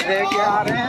लेके आ रहे हैं।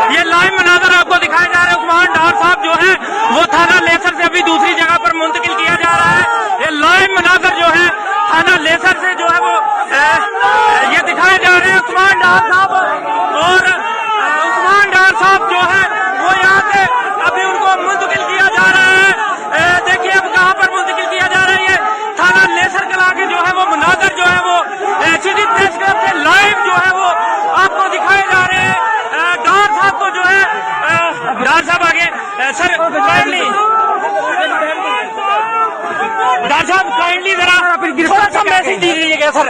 ये लाइव मनाजर आपको दिखाए जा रहे हैं। उस्मान डार साहब जो है वो थाना लेसर से अभी दूसरी जगह पर मुंतकिल किया जा रहा है। ये लाइव मनाजर जो है थाना लेसर से जो है वो ये दिखाए जा रहे हैं। उस्मान डार साहब और उस्मान डार साहब जो है वो यहाँ से अभी उनको मुंतकिल किया जा रहा है। देखिए अब कहाँ पर मुंतकिल किया जा रहा है। ये थाना लेसर कला के जो है वो मनाजर जो है वो सीधी प्रेस क्लब से लाइव जो है वो आपको दिखाए जा रहे हैं। डार साहब को जो है डार साहब आगे सर काइंडली डार साहब काइंडली जरा थोड़ा सा मैसेज दीजिएगा सर।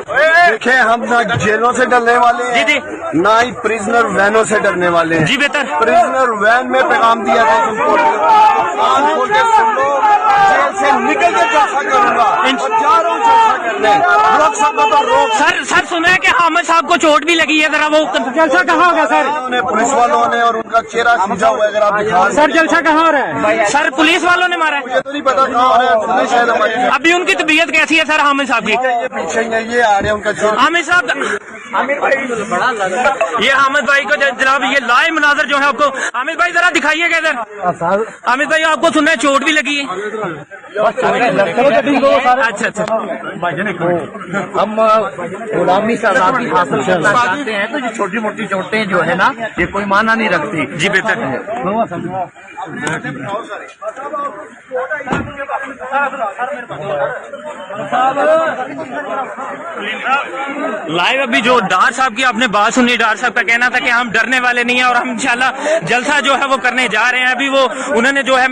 देखिए हम ना जेलों से डरने वाले हैं जी ना ही प्रिजनर वैनों से डरने वाले हैं। जी बेहतर। प्रिजनर वैन में पैगाम दिया था तुमको, कान खोल के सुन लो, जेल से निकल के जलसा करूंगा और जा रहा हूँ जलसा करने। रोक सकता तो रोक। सर सुना है कि हामिद साहब को चोट भी लगी है। जरा वो जलसा कहाँ होगा सर? उन्हें पुलिस वालों ने और उनका चेहरा सीधा हुआ है। अगर आप दिखा सर जलसा कहाँ हो रहा है? सर पुलिस वालों ने मारा है। मुझे तो नहीं पता कहाँ हो रहा है। शायद हमारी अभी उनकी तबीयत कैसी है सर हामिद साहब की? ये पीछे ही है, ये आ रहे हैं उनका चेहरा। हामिद साहब ये हामिद भाई को जनाब ये लाइव मनाजर जो है आपको हामिद भाई जरा दिखाइएगा इधर। हामिद भाई आपको सुनना है चोट भी लगी है। अच्छा हम गुलामी से आजादी हासिल करना चाहते हैं तो ये छोटी मोटी चोटें जो है ना ये कोई माना नहीं रखती। जी बेहतर। लाइव अभी जो डार साहब की आपने बात सुनी, डार साहब का कहना था कि हम डरने वाले नहीं है और हम इंशाल्लाह जलसा जो है वो करने जा रहे हैं। अभी वो उन्होंने जो है